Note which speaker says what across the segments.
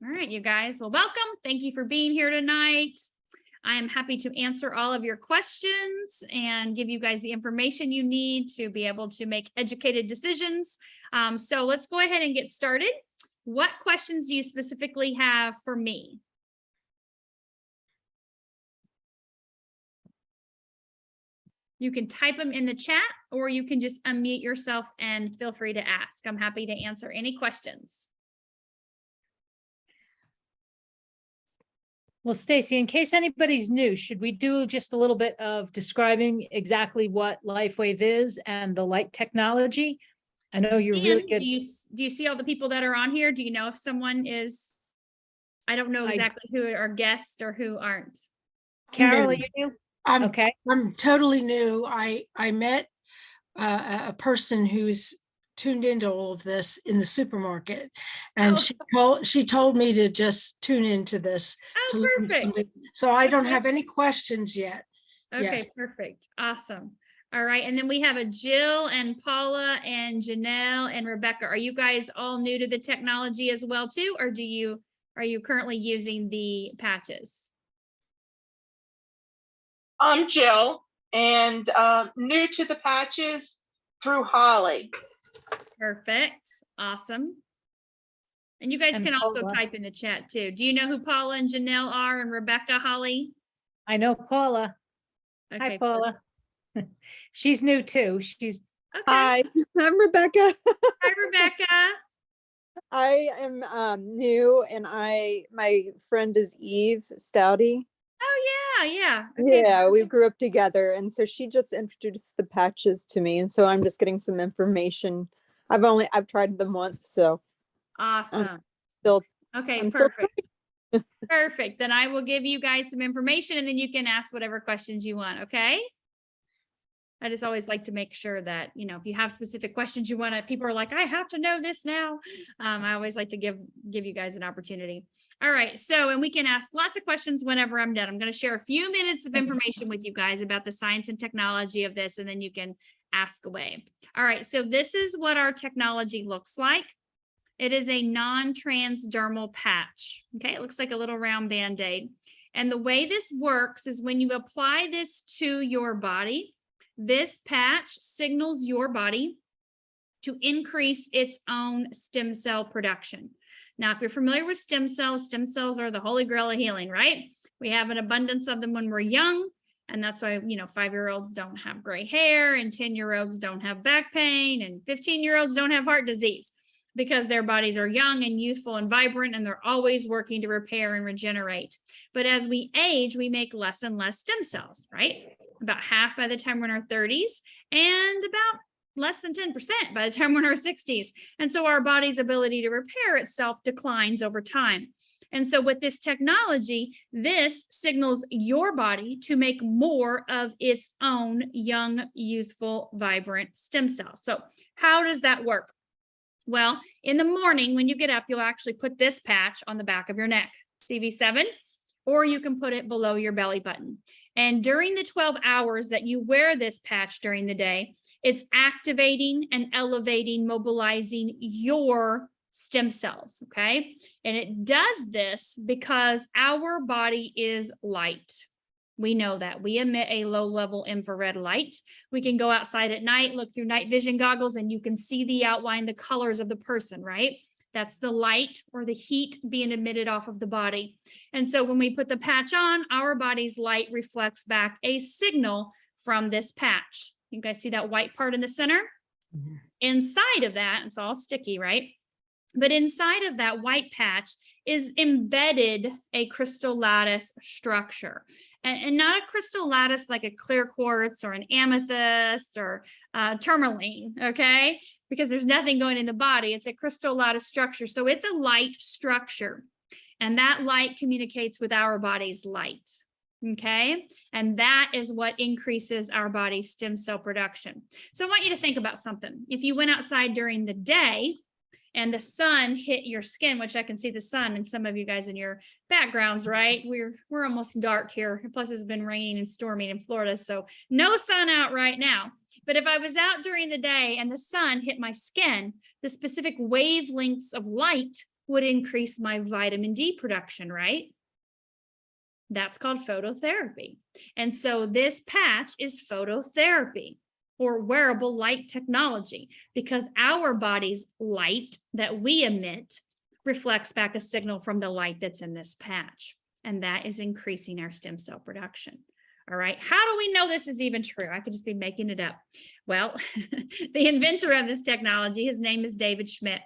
Speaker 1: All right, you guys. Well, welcome. Thank you for being here tonight. I am happy to answer all of your questions and give you guys the information you need to be able to make educated decisions. So let's go ahead and get started. What questions do you specifically have for me? You can type them in the chat, or you can just unmute yourself and feel free to ask. I'm happy to answer any questions.
Speaker 2: Well, Stacy, in case anybody's new, should we do just a little bit of describing exactly what LifeWave is and the light technology? I know you're really good.
Speaker 1: Do you see all the people that are on here? Do you know if someone is, I don't know exactly who are guests or who aren't.
Speaker 2: Carol, are you new? Okay.
Speaker 3: I'm totally new. I met a person who's tuned into all of this in the supermarket, and she told me to just tune into this.
Speaker 1: Oh, perfect.
Speaker 3: So I don't have any questions yet.
Speaker 1: Okay, yes. Perfect. Awesome. All right. And then we have a Jill and Paula and Janelle and Rebecca. Are you guys all new to the technology as well too? Or are you currently using the patches?
Speaker 4: I'm Jill, and new to the patches through Holly.
Speaker 1: Perfect. Awesome. And you guys can also type in the chat too. Do you know who Paula and Janelle are, and Rebecca, Holly?
Speaker 2: I know Paula. Okay, hi, Paula. She's new too. She's
Speaker 5: okay. Hi, I'm Rebecca.
Speaker 1: Hi, Rebecca.
Speaker 5: I am new, and my friend is Eve Stouty.
Speaker 1: Oh yeah.
Speaker 5: Okay. Yeah, we grew up together, and so she just introduced the patches to me, and so I'm just getting some information. I've tried them once, so
Speaker 1: awesome.
Speaker 5: I'm
Speaker 1: perfect. Perfect. Then I will give you guys some information, and then you can ask whatever questions you want. Okay. I just always like to make sure that, you know, if you have specific questions you want to, people are like, I have to know this now. I always like to give you guys an opportunity. All right. So, and we can ask lots of questions whenever I'm done. I'm going to share a few minutes of information with you guys about the science and technology of this, and then you can ask away. All right. So this is what our technology looks like. It is a non-transdermal patch. Okay. It looks like a little round Band-Aid. And the way this works is when you apply this to your body, this patch signals your body to increase its own stem cell production. Now, if you're familiar with stem cells are the holy grail of healing, right? We have an abundance of them when we're young. And that's why, you know, 5-year-olds don't have gray hair, and 10-year-olds don't have back pain, and 15-year-olds don't have heart disease, because their bodies are young and youthful and vibrant, and they're always working to repair and regenerate. But as we age, we make less and less stem cells, right? About half by the time we're in our 30s, and about less than 10% by the time we're in our 60s. And so our body's ability to repair itself declines over time. And so with this technology, this signals your body to make more of its own young, youthful, vibrant stem cells. So how does that work? Well, in the morning when you get up, you'll actually put this patch on the back of your neck, CV7, or you can put it below your belly button. And during the 12 hours that you wear this patch during the day, it's activating and elevating, mobilizing your stem cells, okay? And it does this because our body is light. We know that. We emit a low-level infrared light. We can go outside at night, look through night vision goggles, and you can see the outline, the colors of the person, right? That's the light or the heat being emitted off of the body. And so when we put the patch on, our body's light reflects back a signal from this patch. You guys see that white part in the center? Mm-hmm. Inside of that, it's all sticky, right? But inside of that white patch is embedded a crystal lattice structure. And not a crystal lattice like a clear quartz or an amethyst or tourmaline, okay? Because there's nothing going in the body. It's a crystal lattice structure. So it's a light structure. And that light communicates with our body's light, okay? And that is what increases our body's stem cell production. So I want you to think about something. If you went outside during the day and the sun hit your skin, which I can see the sun in some of you guys in your backgrounds, right? We're almost dark here. Plus it's been raining and storming in Florida, so no sun out right now. But if I was out during the day and the sun hit my skin, the specific wavelengths of light would increase my vitamin D production, right? That's called phototherapy. And so this patch is phototherapy, or wearable light technology, because our body's light that we emit reflects back a signal from the light that's in this patch. And that is increasing our stem cell production. All right. How do we know this is even true? I could just be making it up. Well, the inventor of this technology, his name is David Schmidt,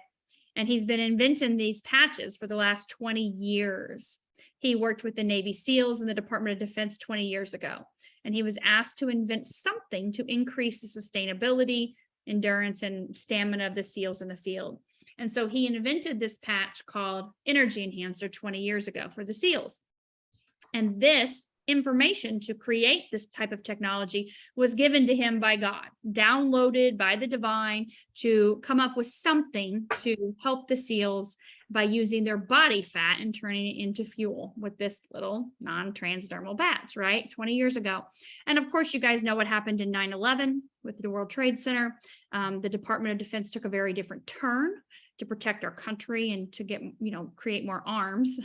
Speaker 1: and he's been inventing these patches for the last 20 years. He worked with the Navy SEALs and the Department of Defense 20 years ago, and he was asked to invent something to increase the sustainability, endurance, and stamina of the SEALs in the field. And so he invented this patch called Energy Enhancer 20 years ago for the SEALs. And this information to create this type of technology was given to him by God, downloaded by the divine to come up with something to help the SEALs by using their body fat and turning it into fuel with this little non-transdermal patch, right? 20 years ago. And of course, you guys know what happened in 9/11 with the World Trade Center. The Department of Defense took a very different turn to protect our country and to get, create more arms,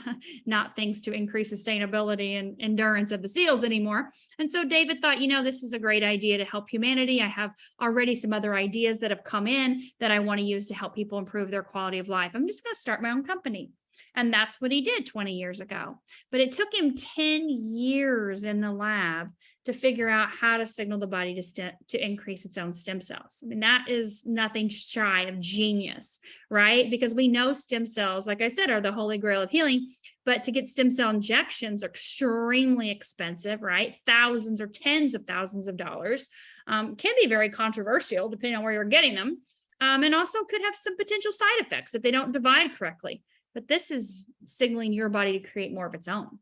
Speaker 1: not things to increase sustainability and endurance of the SEALs anymore. And so David thought, this is a great idea to help humanity. I have already some other ideas that have come in that I want to use to help people improve their quality of life. I'm just going to start my own company. And that's what he did 20 years ago. But it took him 10 years in the lab to figure out how to signal the body to increase its own stem cells. I mean, that is nothing shy of genius, right? Because we know stem cells, like I said, are the holy grail of healing, but to get stem cell injections are extremely expensive, right? Thousands or tens of thousands of dollars, can be very controversial depending on where you're getting them, and also could have some potential side effects if they don't divide correctly. But this is signaling your body to create more of its own.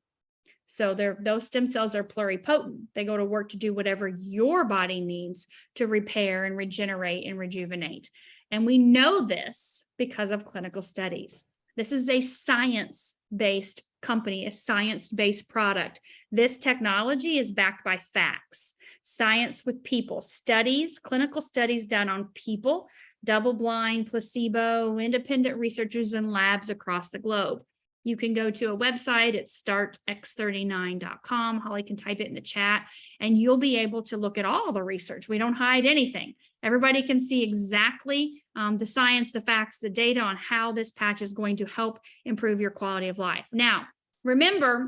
Speaker 1: So those stem cells are pluripotent. They go to work to do whatever your body needs to repair and regenerate and rejuvenate. And we know this because of clinical studies. This is a science-based company, a science-based product. This technology is backed by facts, science with people, studies, clinical studies done on people, double-blind, placebo, independent researchers and labs across the globe. You can go to a website, it's startx39.com. Holly can type it in the chat, and you'll be able to look at all the research. We don't hide anything. Everybody can see exactly the science, the facts, the data on how this patch is going to help improve your quality of life. Now, remember,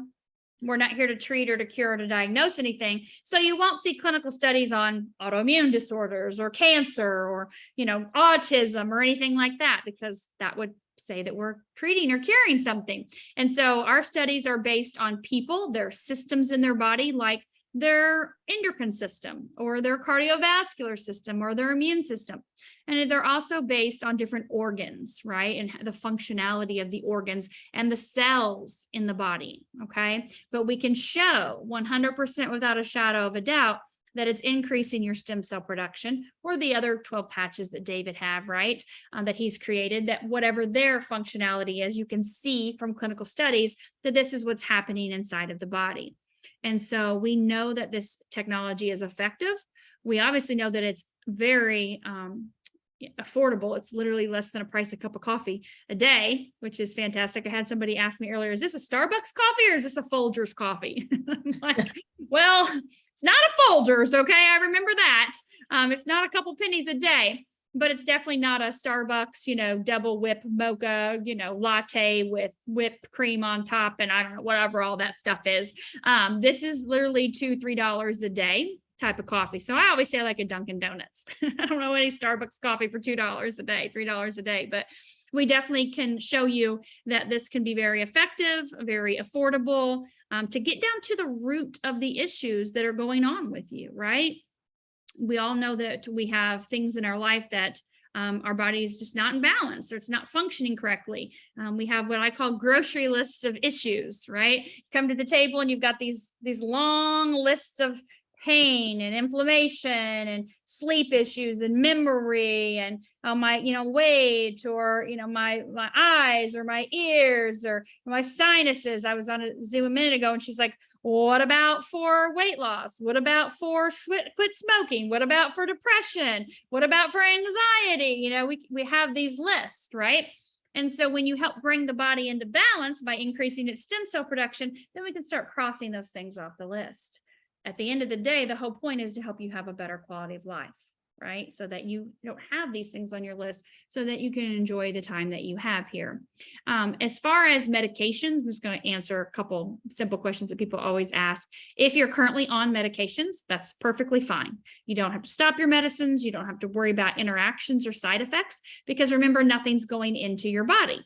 Speaker 1: we're not here to treat or to cure or to diagnose anything. So you won't see clinical studies on autoimmune disorders or cancer or, autism or anything like that, because that would say that we're treating or curing something. And so our studies are based on people, their systems in their body, like their endocrine system or their cardiovascular system or their immune system. And they're also based on different organs, right? And the functionality of the organs and the cells in the body, okay? But we can show 100% without a shadow of a doubt that it's increasing your stem cell production, or the other 12 patches that David have, right? That he's created, that whatever their functionality is, you can see from clinical studies that this is what's happening inside of the body. And so we know that this technology is effective. We obviously know that it's very affordable. It's literally less than a price a cup of coffee a day, which is fantastic. I had somebody ask me earlier, is this a Starbucks coffee or is this a Folgers coffee? I'm like, well, it's not a Folgers, okay? I remember that. It's not a couple pennies a day, but it's definitely not a Starbucks, double whip mocha, latte with whipped cream on top, and I don't know, whatever all that stuff is. This is literally $2-3 a day type of coffee. So I always say like a Dunkin' Donuts. I don't know any Starbucks coffee for $2 a day, $3 a day, but we definitely can show you that this can be very effective, very affordable, to get down to the root of the issues that are going on with you, right? We all know that we have things in our life that our body is just not in balance, or it's not functioning correctly. We have what I call grocery lists of issues, right? Come to the table and you've got these long lists of pain and inflammation and sleep issues and memory and my weight, or my eyes or my ears or my sinuses. I was on a Zoom a minute ago and she's like, what about for weight loss? What about for quit smoking? What about for depression? What about for anxiety? We have these lists, right? And so when you help bring the body into balance by increasing its stem cell production, then we can start crossing those things off the list. At the end of the day, the whole point is to help you have a better quality of life, right? So that you don't have these things on your list, so that you can enjoy the time that you have here. As far as medications, I'm just going to answer a couple simple questions that people always ask. If you're currently on medications, that's perfectly fine. You don't have to stop your medicines. You don't have to worry about interactions or side effects, because remember, nothing's going into your body,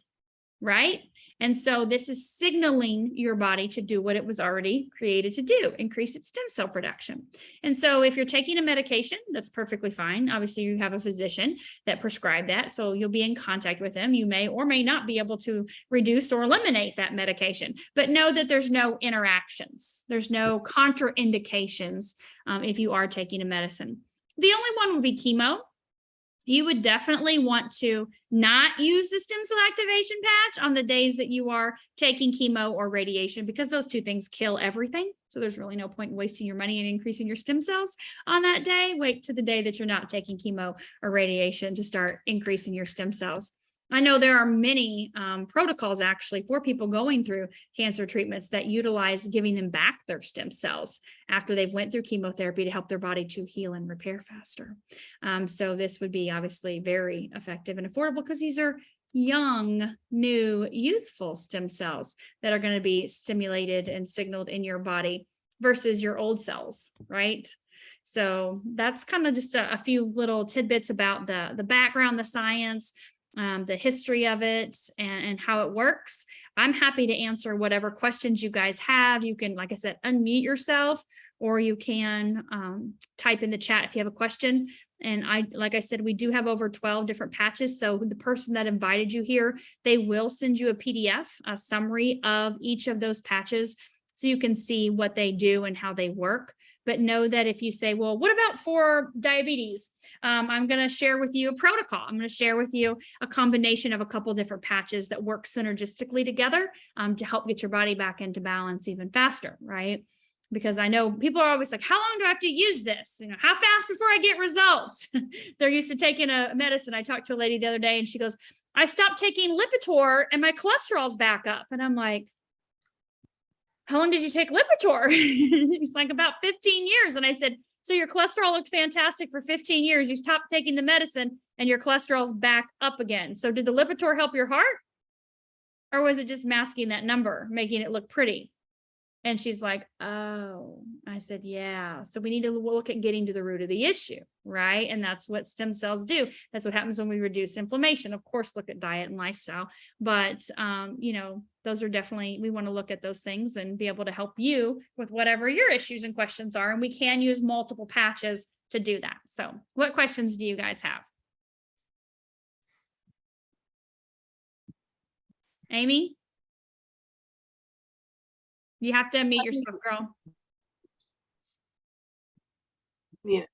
Speaker 1: right? And so this is signaling your body to do what it was already created to do, increase its stem cell production. And so if you're taking a medication, that's perfectly fine. Obviously, you have a physician that prescribed that, so you'll be in contact with them. You may or may not be able to reduce or eliminate that medication, but know that there's no interactions. There's no contraindications if you are taking a medicine. The only one would be chemo. You would definitely want to not use the stem cell activation patch on the days that you are taking chemo or radiation, because those two things kill everything. So there's really no point in wasting your money and increasing your stem cells on that day. Wait to the day that you're not taking chemo or radiation to start increasing your stem cells. I know there are many protocols actually for people going through cancer treatments that utilize giving them back their stem cells after they've went through chemotherapy to help their body to heal and repair faster. So this would be obviously very effective and affordable, because these are young, new, youthful stem cells that are going to be stimulated and signaled in your body versus your old cells, right? So that's kind of just a few little tidbits about the background, the science, the history of it, and how it works. I'm happy to answer whatever questions you guys have. You can, like I said, unmute yourself, or you can type in the chat if you have a question. And like I said, we do have over 12 different patches. So the person that invited you here, they will send you a PDF, a summary of each of those patches, so you can see what they do and how they work. But know that if you say, well, what about for diabetes? I'm going to share with you a protocol. I'm going to share with you a combination of a couple different patches that work synergistically together to help get your body back into balance even faster, right? Because I know people are always like, how long do I have to use this? You know, how fast before I get results? They're used to taking a medicine. I talked to a lady the other day and she goes, I stopped taking Lipitor and my cholesterol's back up. And I'm like, how long did you take Lipitor? He's like, about 15 years. And I said, so your cholesterol looked fantastic for 15 years. You stopped taking the medicine and your cholesterol's back up again. So did the Lipitor help your heart? Or was it just masking that number, making it look pretty? And she's like, oh, I said, yeah. So we need to look at getting to the root of the issue, right? And that's what stem cells do. That's what happens when we reduce inflammation. Of course, look at diet and lifestyle, but you know, those are definitely, we want to look at those things and be able to help you with whatever your issues and questions are. And we can use multiple patches to do that. So what questions do you guys have? Amy? You have to unmute yourself, girl.
Speaker 6: Mute.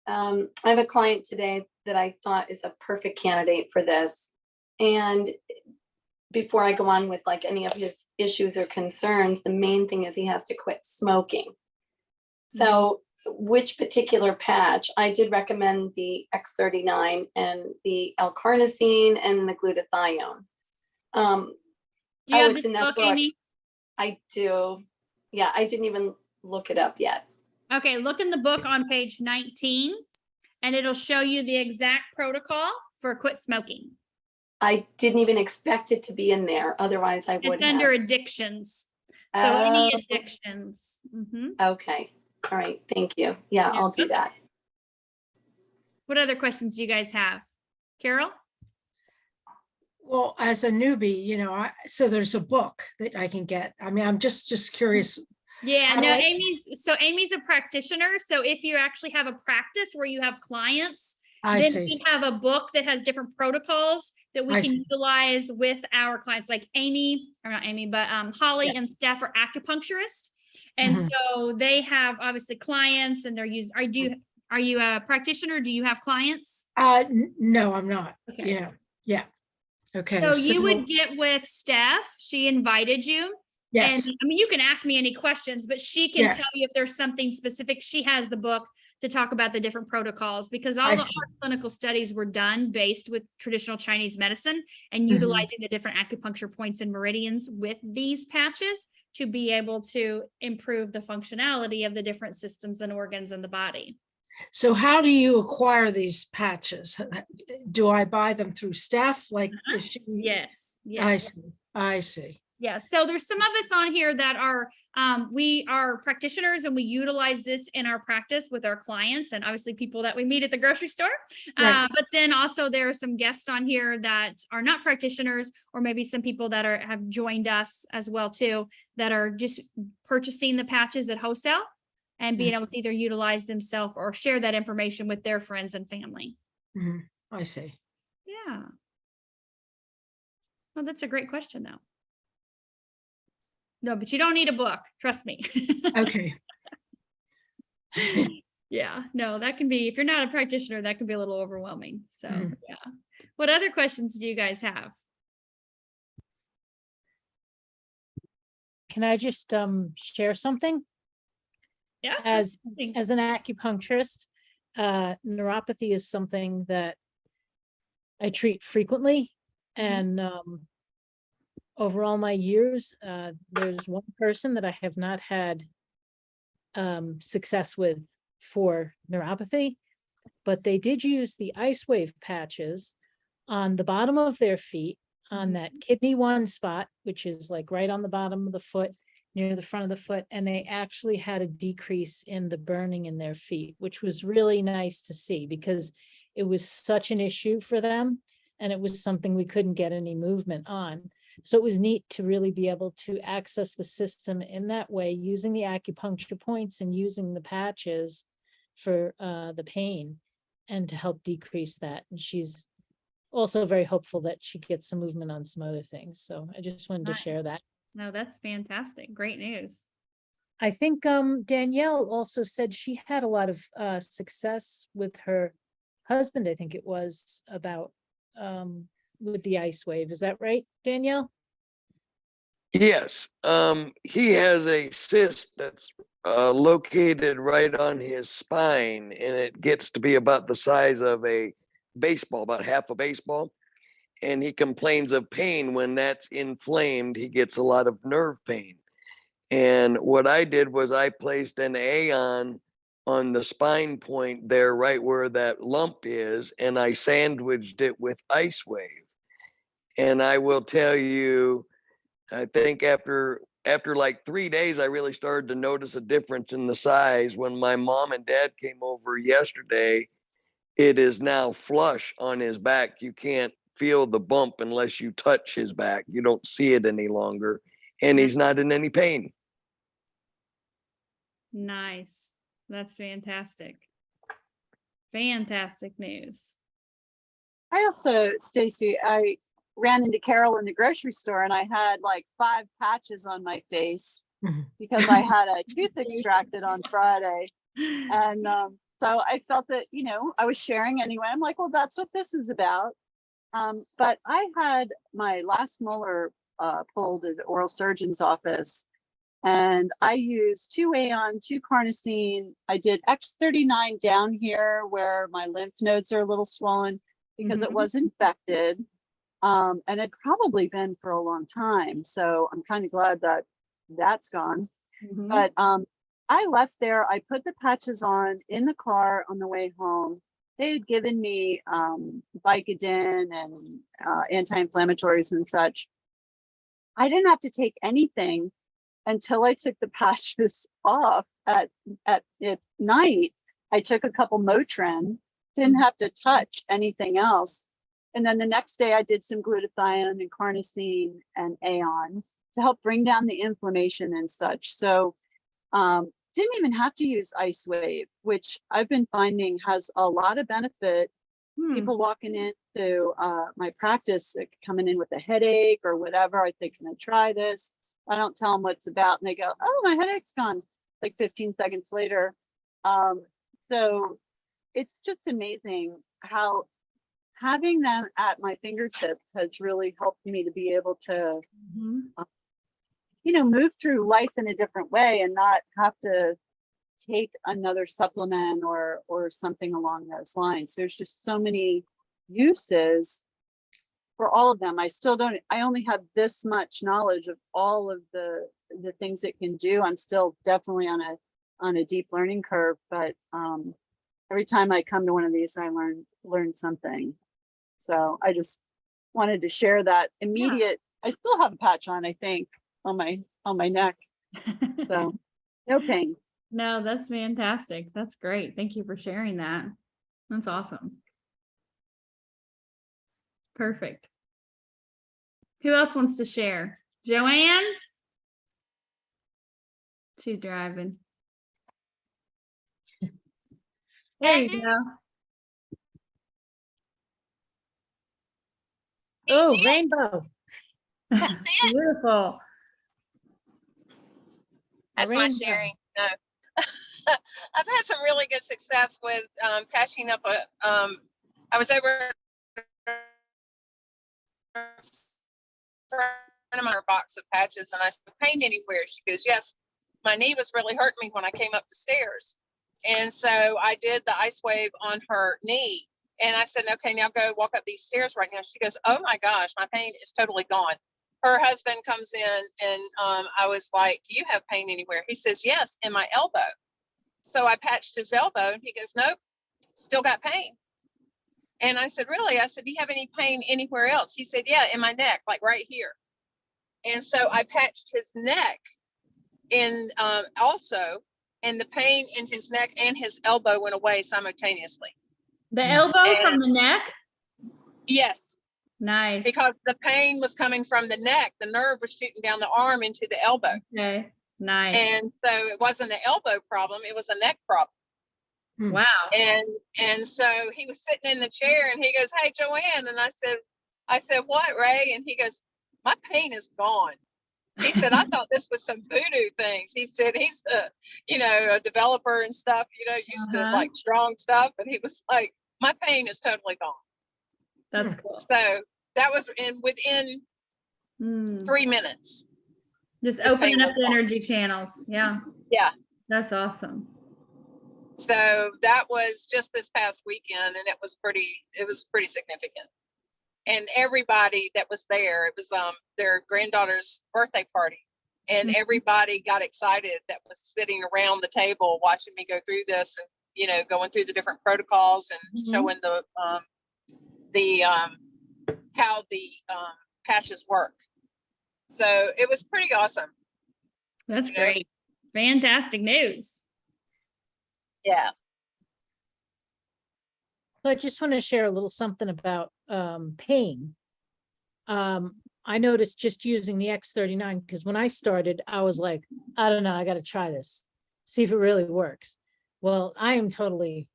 Speaker 6: I have a client today that I thought is a perfect candidate for this. And before I go on with like any of his issues or concerns, the main thing is he has to quit smoking. So which particular patch? I did recommend the X39 and the L-carnosine and the glutathione.
Speaker 1: Do you have this book, Amy?
Speaker 6: I do. Yeah, I didn't even look it up yet.
Speaker 1: Okay, look in the book on page 19 and it'll show you the exact protocol for quit smoking.
Speaker 6: I didn't even expect it to be in there. Otherwise, I would
Speaker 1: It's under addictions. So any addictions.
Speaker 6: Okay. All right. Thank you. Yeah, I'll do that.
Speaker 1: What other questions do you guys have? Carol?
Speaker 3: Well, as a newbie, you know, so there's a book that I can get. I mean, I'm just curious.
Speaker 1: Yeah, no, Amy's a practitioner. So if you actually have a practice where you have clients, then we have a book that has different protocols that we can utilize with our clients, like Amy, or not Amy, but Holly and Steph are acupuncturists. And so they have obviously clients and they're using, are you a practitioner? Do you have clients?
Speaker 3: No, I'm not.
Speaker 1: Okay.
Speaker 3: Yeah. Okay.
Speaker 1: So you would get with Steph. She invited you.
Speaker 3: Yes.
Speaker 1: And I mean, you can ask me any questions, but she can tell you if there's something specific. She has the book to talk about the different protocols, because all
Speaker 3: I
Speaker 1: the
Speaker 3: see.
Speaker 1: our clinical studies were done based with traditional Chinese medicine and
Speaker 3: Mhm.
Speaker 1: utilizing the different acupuncture points and meridians with these patches to be able to improve the functionality of the different systems and organs in the body.
Speaker 3: So how do you acquire these patches? Do I buy them through Steph? Like, is she?
Speaker 1: Yes,
Speaker 3: I
Speaker 1: yes.
Speaker 3: see. I see.
Speaker 1: Yeah, so there's some of us on here that are, we are practitioners and we utilize this in our practice with our clients and obviously people that we meet at the grocery store.
Speaker 3: Right.
Speaker 1: But then also there are some guests on here that are not practitioners, or maybe some people that have joined us as well too, that are just purchasing the patches at wholesale and being able to either utilize themselves or share that information with their friends and family.
Speaker 3: Mhm. I see.
Speaker 1: Yeah. Well, that's a great question though. No, but you don't need a book, trust me.
Speaker 3: Okay.
Speaker 1: Yeah, no, that can be, if you're not a practitioner, that can be a little overwhelming. So,
Speaker 3: Mhm.
Speaker 1: yeah. What other questions do you guys have?
Speaker 2: Can I just share something?
Speaker 1: Yeah.
Speaker 2: As
Speaker 1: Thank-
Speaker 2: an acupuncturist, neuropathy is something that I treat frequently. And over all my years, there's one person that I have not had success with for neuropathy, but they did use the LifeWave patches on the bottom of their feet on that kidney 1 spot, which is like right on the bottom of the foot, near the front of the foot. And they actually had a decrease in the burning in their feet, which was really nice to see because it was such an issue for them. And it was something we couldn't get any movement on. So it was neat to really be able to access the system in that way, using the acupuncture points and using the patches for the pain and to help decrease that. And she's also very hopeful that she gets some movement on some other things. So I just wanted to share
Speaker 1: Nice.
Speaker 2: that.
Speaker 1: No, that's fantastic. Great news.
Speaker 2: I think Danielle also said she had a lot of success with her husband, I think it was, about with the LifeWave. Is that right, Danielle?
Speaker 7: Yes, he has a cyst that's located right on his spine, and it gets to be about the size of a baseball, about half a baseball. And he complains of pain when that's inflamed. He gets a lot of nerve pain. And what I did was I placed an Aeon on the spine point there, right where that lump is, and I sandwiched it with LifeWave. And I will tell you, I think after like 3 days, I really started to notice a difference in the size. When my mom and dad came over yesterday, it is now flush on his back. You can't feel the bump unless you touch his back. You don't see it any longer, and he's not in any pain.
Speaker 1: Nice. That's fantastic. Fantastic news.
Speaker 8: I also, Stacy, I ran into Carol in the grocery store and I had like 5 patches on my face
Speaker 3: Mhm.
Speaker 8: because I had a tooth extracted on Friday. And so I felt that, you know, I was sharing anyway. I'm like, well, that's what this is about. But I had my last molar pulled at the oral surgeon's office. And I used 2 Aeon, 2 carnosine. I did X39 down here where my lymph nodes are a little swollen because it was infected. And it'd probably been for a long time. So I'm kind of glad that that's gone. But I left there. I put the patches on in the car on the way home. They had given me Vicodin and anti-inflammatories and such. I didn't have to take anything until I took the patches off at night. I took a couple Motrin, didn't have to touch anything else. And then the next day I did some glutathione and carnosine and Aeon to help bring down the inflammation and such. So didn't even have to use LifeWave, which I've been finding has a lot of benefit. People walking into my practice, like, coming in with a headache or whatever, I think, can I try this? I don't tell them what it's about, and they go, oh, my headache's gone, like 15 seconds later. So it's just amazing how having them at my fingertips has really helped me to be able to, you know, move through life in a different way and not have to take another supplement or something along those lines. There's just so many uses for all of them. I still don't, I only have this much knowledge of all of the things it can do. I'm still definitely on a deep learning curve, but every time I come to one of these, I learn something. So I just wanted to share that immediate. I still have a patch on, I think, on my neck. So no pain.
Speaker 1: No, that's fantastic. That's great. Thank you for sharing that. That's awesome. Perfect. Who else wants to share? Joanne? She's driving. There you go.
Speaker 2: Oh, rainbow.
Speaker 1: Beautiful.
Speaker 9: That's my
Speaker 2: rainbow.
Speaker 9: sharing. No. I've had some really good success with patching up a I was over of my box of patches and I said, pain anywhere? She goes, yes, my knee was really hurting me when I came up the stairs. And so I did the ice wave on her knee. And I said, okay, now go walk up these stairs right now. She goes, oh my gosh, my pain is totally gone. Her husband comes in and I was like, do you have pain anywhere? He says, yes, in my elbow. So I patched his elbow and he goes, nope, still got pain. And I said, really? I said, do you have any pain anywhere else? He said, yeah, in my neck, like right here. And so I patched his neck in also, and the pain in his neck and his elbow went away simultaneously.
Speaker 1: The elbow from the neck?
Speaker 9: Yes.
Speaker 1: Nice.
Speaker 9: Because the pain was coming from the neck. The nerve was shooting down the arm into the elbow.
Speaker 1: Okay. Nice.
Speaker 9: And so it wasn't an elbow problem, it was a neck problem.
Speaker 1: Wow.
Speaker 9: And so he was sitting in the chair and he goes, hey, Joanne. And I said, what, Ray? And he goes, my pain is gone. He said, I thought this was some voodoo things. He said, he's a developer and stuff, used to like strong stuff. And he was like, my pain is totally gone.
Speaker 1: That's cool.
Speaker 9: So that was within 3 minutes.
Speaker 1: Just opening up the energy channels. Yeah.
Speaker 9: Yeah.
Speaker 1: That's awesome.
Speaker 9: So that was just this past weekend and it was pretty significant. And everybody that was there, it was their granddaughter's birthday party. And everybody got excited that was sitting around the table watching me go through this and, going through the different protocols and showing how the patches work. So it was pretty awesome.
Speaker 1: That's great. Fantastic news.
Speaker 9: Yeah.
Speaker 2: So I just want to share a little something about pain. I noticed just using the X39, because when I started, I was like, I don't know, I got to try this, see if it really works. Well, I am totally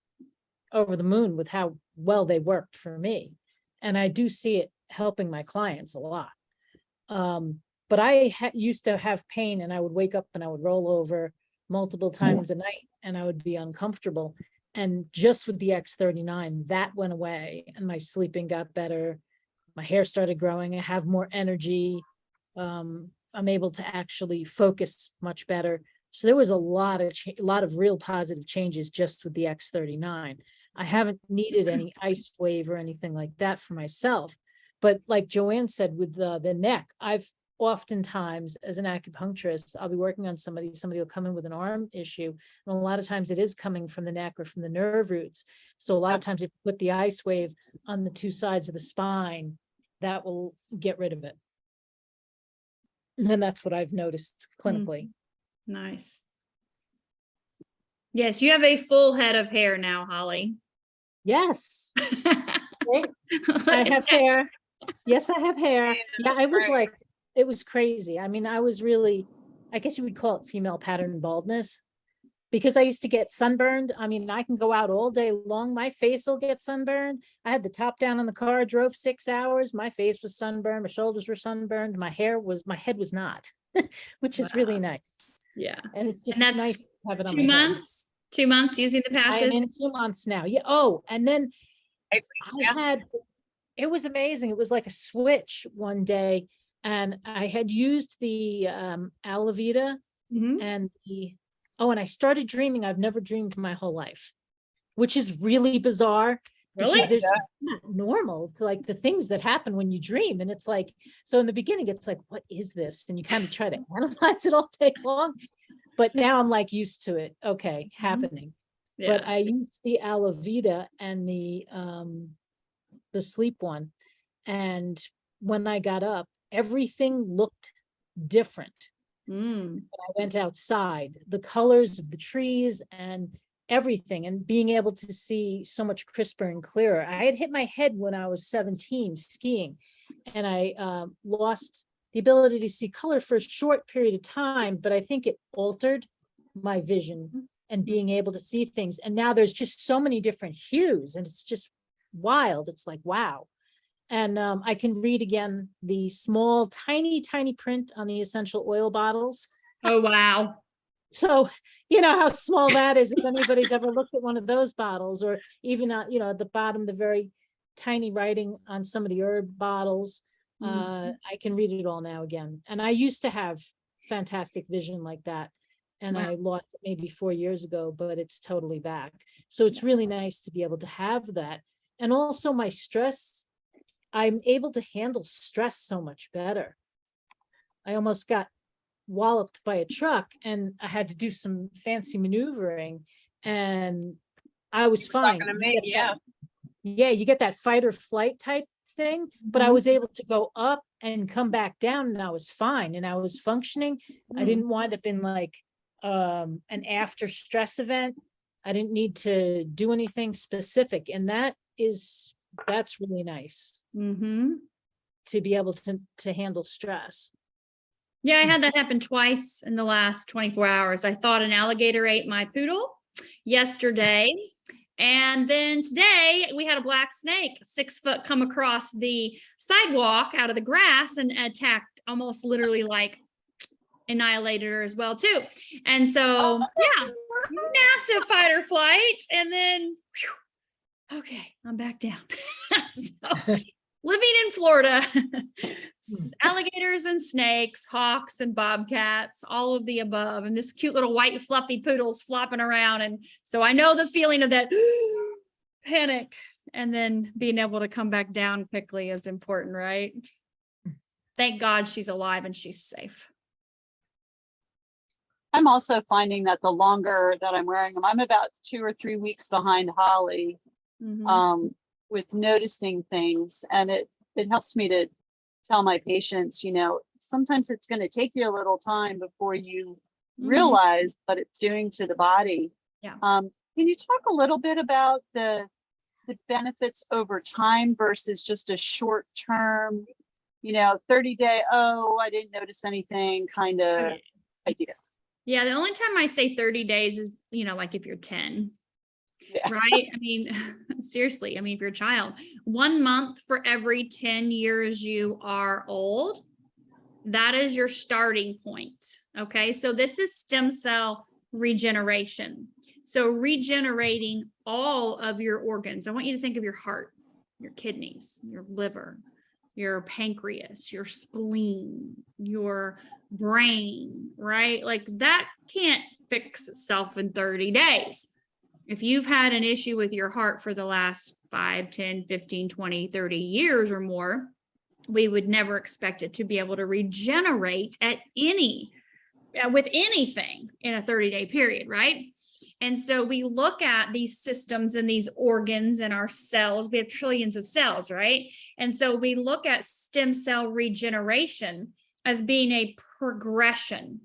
Speaker 2: over the moon with how well they worked for me. And I do see it helping my clients a lot. But I used to have pain and I would wake up and I would roll over multiple times a night and I would be uncomfortable. And just with the X39, that went away and my sleeping got better. My hair started growing. I have more energy. I'm able to actually focus much better. So there was a lot of real positive changes just with the X39. I haven't needed any ice wave or anything like that for myself. But like Joanne said, with the neck, I've oftentimes, as an acupuncturist, I'll be working on somebody will come in with an arm issue. And a lot of times it is coming from the neck or from the nerve roots. So a lot of times if you put the ice wave on the two sides of the spine, that will get rid of it. And then that's what I've noticed clinically.
Speaker 1: Nice. Yes, you have a full head of hair now, Holly.
Speaker 2: Yes. I have hair. Yes, I have hair. Yeah, I was like, it was crazy. I mean, I was really, I guess you would call it female pattern baldness, because I used to get sunburned. I mean, I can go out all day long. My face will get sunburned. I had the top down on the car, drove 6 hours. My face was sunburned. My shoulders were sunburned. My head was not, which is really nice.
Speaker 1: Yeah.
Speaker 2: And it's just
Speaker 1: that's
Speaker 2: nice to have it on
Speaker 1: 2
Speaker 2: my head.
Speaker 1: months. 2 months using the patches.
Speaker 2: I'm in 2 months now. Yeah. Oh, and then it was amazing. It was like a switch one day. And I had used the Alavita and the Oh, and I started dreaming. I've never dreamed my whole life, which is really bizarre.
Speaker 1: Really?
Speaker 2: Because there's not normal. It's like the things that happen when you dream. And it's like, so in the beginning, it's like, what is this? And you kind of try to analyze it all day long. But now I'm like used to it. Okay, happening. But I used the aloe vera and the sleep one. And when I got up, everything looked different.
Speaker 1: Mm.
Speaker 2: I went outside, the colors of the trees and everything, and being able to see so much crisper and clearer. I had hit my head when I was 17 skiing, and I lost the ability to see color for a short period of time, but I think it altered my vision and being able to see things. And now there's just so many different hues, and it's just wild. It's like, wow. And I can read again the small, tiny, tiny print on the essential oil bottles.
Speaker 1: Oh, wow.
Speaker 2: So, you know how small that is. If anybody's ever looked at one of those bottles, or even, at the bottom, the very tiny writing on some of the herb bottles, I can read it all now again. And I used to have fantastic vision like that. And
Speaker 1: Wow.
Speaker 2: I lost it maybe 4 years ago, but it's totally back. So it's really nice to be able to have that. And also my stress, I'm able to handle stress so much better. I almost got walloped by a truck and I had to do some fancy maneuvering, and I was fine.
Speaker 9: Talking to me, yeah.
Speaker 2: You get that fight or flight type thing, but I was able to go up and come back down, and I was fine and I was functioning. I didn't wind up in like an after stress event. I didn't need to do anything specific, and that's really nice to be able to handle stress.
Speaker 1: Yeah, I had that happen twice in the last 24 hours. I thought an alligator ate my poodle yesterday. And then today we had a black snake, 6 foot, come across the sidewalk out of the grass and attacked, almost literally like annihilated her as well too. And so, yeah, massive fight or flight. And then, whew, okay, I'm back down. So, living in Florida, alligators and snakes, hawks and bobcats, all of the above. And this cute little white fluffy poodle's flopping around. And so I know the feeling of that panic, and then being able to come back down quickly is important, right? Thank God she's alive and she's safe.
Speaker 8: I'm also finding that the longer that I'm wearing them, I'm about 2 or 3 weeks behind Holly. With noticing things, and it helps me to tell my patients, sometimes it's going to take you a little time before you realize what it's doing to the body.
Speaker 1: Yeah.
Speaker 8: Can you talk a little bit about the benefits over time versus just a short term, 30-day, I didn't notice anything kind of idea?
Speaker 1: Yeah, the only time I say 30 days is, like if you're 10.
Speaker 8: Yeah.
Speaker 1: Right? I mean, seriously, if you're a child, 1 month for every 10 years you are old, that is your starting point. Okay. So this is stem cell regeneration. So regenerating all of your organs. I want you to think of your heart, your kidneys, your liver, your pancreas, your spleen, your brain, right? Like that can't fix itself in 30 days. If you've had an issue with your heart for the last 5, 10, 15, 20, 30 years or more, we would never expect it to be able to regenerate with anything in a 30-day period, right? And so we look at these systems and these organs and our cells. We have trillions of cells, right? And so we look at stem cell regeneration as being a progression,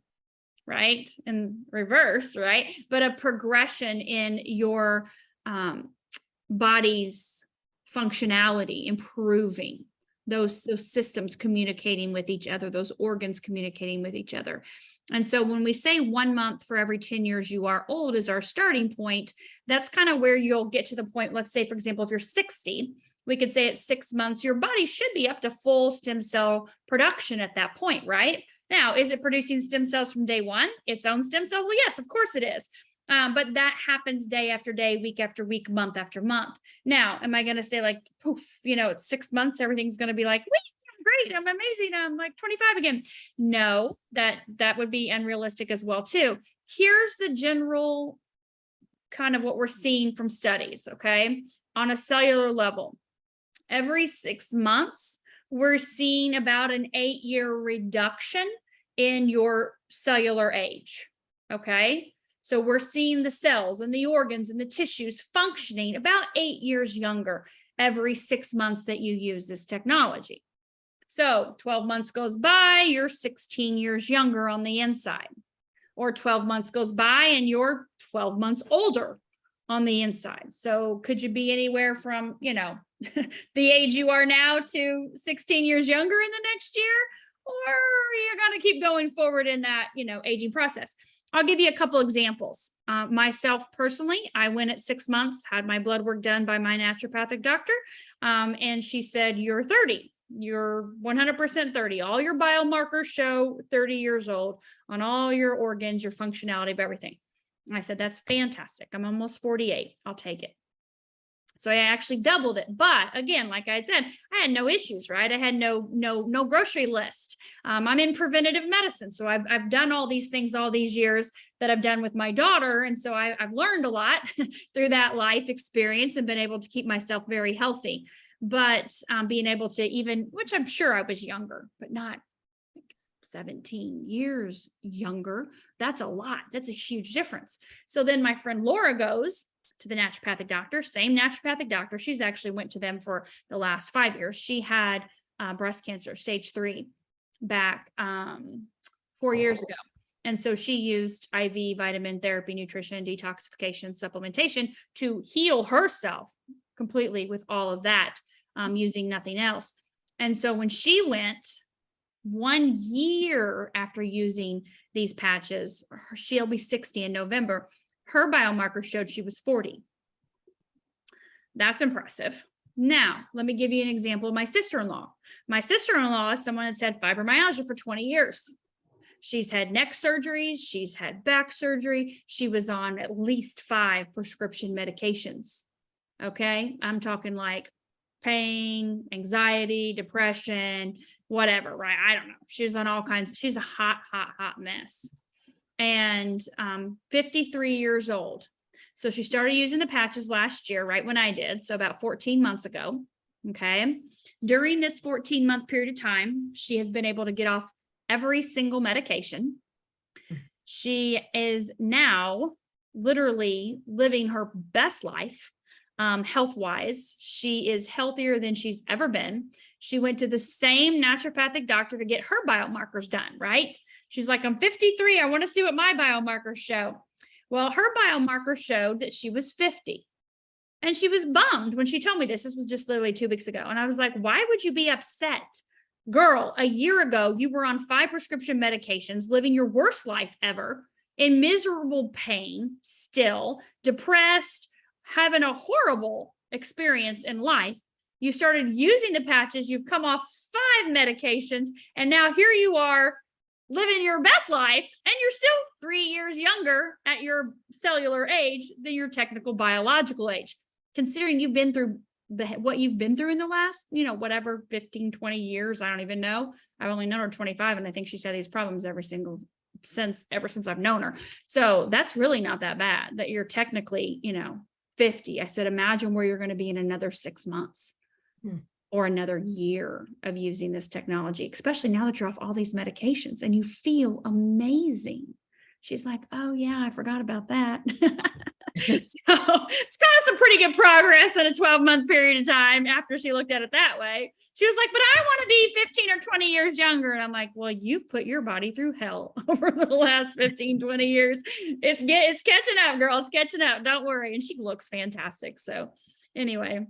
Speaker 1: right? In reverse, right? But a progression in your body's functionality, improving those systems communicating with each other, those organs communicating with each other. And so when we say 1 month for every 10 years you are old is our starting point, that's kind of where you'll get to the point. Let's say, for example, if you're 60, we could say at 6 months, your body should be up to full stem cell production at that point, right? Now, is it producing stem cells from day one, its own stem cells? Well, yes, of course it is. But that happens day after day, week after week, month after month. Now, am I going to say like, poof, it's 6 months, everything's going to be like, great, I'm amazing, I'm like 25 again. No, that would be unrealistic as well too. Here's the general kind of what we're seeing from studies, okay? On a cellular level, every 6 months, we're seeing about an 8-year reduction in your cellular age, okay? So we're seeing the cells and the organs and the tissues functioning about 8 years younger every 6 months that you use this technology. So 12 months goes by, you're 16 years younger on the inside. Or 12 months goes by and you're 12 months older on the inside. So could you be anywhere from, you know, the age you are now to 16 years younger in the next year? Or you're going to keep going forward in that, you know, aging process. I'll give you a couple examples. Myself personally, I went at 6 months, had my blood work done by my naturopathic doctor. And she said, you're 30. You're 100% 30. All your biomarkers show 30 years old on all your organs, your functionality of everything. And I said, that's fantastic. I'm almost 48. I'll take it. So I actually doubled it. But again, like I had said, I had no issues, right? I had no grocery list. I'm in preventative medicine. So I've done all these things all these years that I've done with my daughter. And so I've learned a lot through that life experience and been able to keep myself very healthy. But being able to even, which I'm sure I was younger, but not 17 years younger. That's a lot. That's a huge difference. So then my friend Laura goes to the naturopathic doctor, same naturopathic doctor. She's actually went to them for the last 5 years. She had breast cancer, stage 3, back 4 years ago. And so she used IV vitamin therapy, nutrition, detoxification, supplementation to heal herself completely with all of that, using nothing else. And so when she went 1 year after using these patches, she'll be 60 in November, her biomarker showed she was 40. That's impressive. Now, let me give you an example of my sister-in-law. My sister-in-law is someone that's had fibromyalgia for 20 years. She's had neck surgeries. She's had back surgery. She was on at least 5 prescription medications. Okay. I'm talking like pain, anxiety, depression, whatever, right? I don't know. She was on all kinds. She's a hot mess. And 53 years old. So she started using the patches last year, right when I did. So about 14 months ago. Okay. During this 14-month period of time, she has been able to get off every single medication. She is now literally living her best life. Health-wise, she is healthier than she's ever been. She went to the same naturopathic doctor to get her biomarkers done, right? She's like, I'm 53. I want to see what my biomarkers show. Well, her biomarker showed that she was 50. And she was bummed when she told me this. This was just literally 2 weeks ago. And I was like, why would you be upset? Girl, a year ago, you were on 5 prescription medications, living your worst life ever, in miserable pain, still depressed, having a horrible experience in life. You started using the patches, you've come off 5 medications, and now here you are living your best life, and you're still 3 years younger at your cellular age than your technical biological age. Considering you've been through what you've been through in the last, whatever, 15, 20 years, I don't even know. I've only known her 25, and I think she's had these problems ever since I've known her. So that's really not that bad that you're technically, 50. I said, imagine where you're going to be in another 6 months or another year of using this technology, especially now that you're off all these medications and you feel amazing. She's like, oh yeah, I forgot about that. So it's kind of some pretty good progress in a 12-month period of time after she looked at it that way. She was like, but I want to be 15 or 20 years younger. And I'm like, well, you've put your body through hell over the last 15, 20 years. It's catching up, girl. It's catching up. Don't worry. And she looks fantastic. So anyway.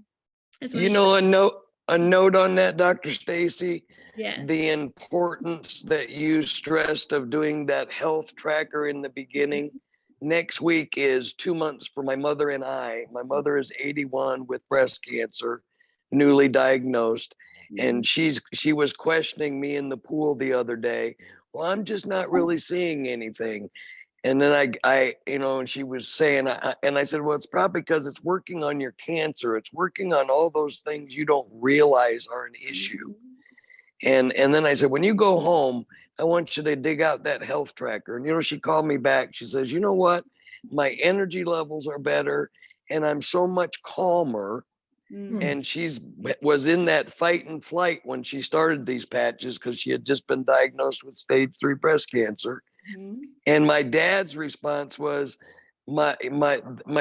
Speaker 7: A note on that, Dr. Stacy.
Speaker 1: Yes.
Speaker 7: The importance that you stressed of doing that health tracker in the beginning. Next week is 2 months for my mother and I. My mother is 81 with breast cancer, newly diagnosed. And she was questioning me in the pool the other day. Well, I'm just not really seeing anything. And then I and she was saying, and I said, well, it's probably because it's working on your cancer. It's working on all those things you don't realize are an issue. And then I said, when you go home, I want you to dig out that health tracker. And, you know, she called me back. She says, you know what? My energy levels are better and I'm so much calmer.
Speaker 1: Mm.
Speaker 7: And was in that fight and flight when she started these patches because she had just been diagnosed with stage 3 breast cancer.
Speaker 1: Mhm.
Speaker 7: And my dad's response was, my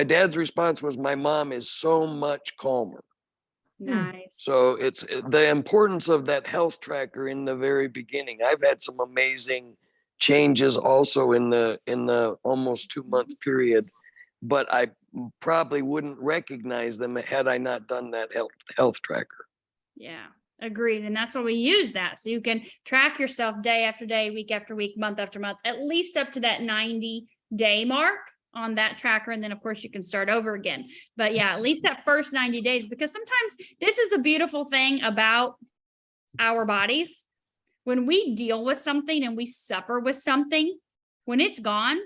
Speaker 7: dad's response was, my mom is so much calmer.
Speaker 1: Nice.
Speaker 7: So it's the importance of that health tracker in the very beginning. I've had some amazing changes also in the almost 2-month period, but I probably wouldn't recognize them had I not done that health tracker.
Speaker 1: Yeah, agreed. And that's why we use that. So you can track yourself day after day, week after week, month after month, at least up to that 90-day mark on that tracker. And then of course you can start over again. But yeah, at least that first 90 days, because sometimes this is the beautiful thing about our bodies. When we deal with something and we suffer with something, when it's gone,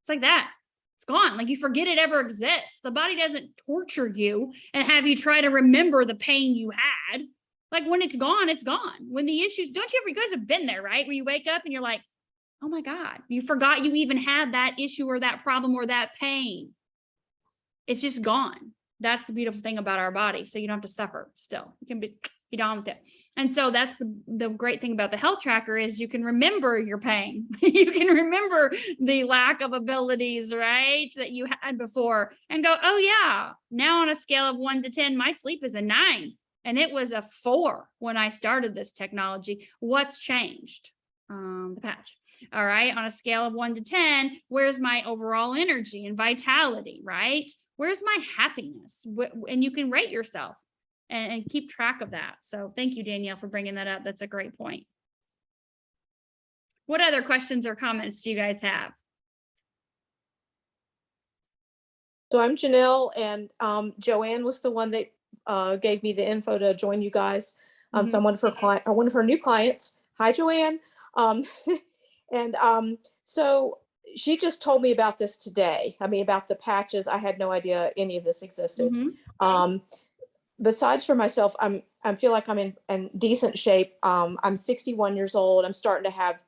Speaker 1: it's like that. It's gone. Like you forget it ever exists. The body doesn't torture you and have you try to remember the pain you had. Like when it's gone, it's gone. When the issues, don't you guys have been there, right? Where you wake up and you're like, oh my God, you forgot you even had that issue or that problem or that pain. It's just gone. That's the beautiful thing about our body. So you don't have to suffer still. You can be done with it. And so that's the great thing about the health tracker is you can remember your pain. You can remember the lack of abilities, right, that you had before and go, oh yeah, now on a scale of 1 to 10, my sleep is a 9 and it was a 4 when I started this technology. What's changed? The patch. All right. On a scale of 1 to 10, where's my overall energy and vitality, right? Where's my happiness? And you can rate yourself and keep track of that. So thank you, Danielle, for bringing that up. That's a great point. What other questions or comments do you guys have?
Speaker 10: So I'm Janelle, and Joanne was the one that gave me the info to join you guys. So I'm one of her new clients. Hi, Joanne. So she just told me about this today. I mean, about the patches. I had no idea any of this existed. Besides for myself, I feel like I'm in decent shape. I'm 61 years old. I'm starting to have,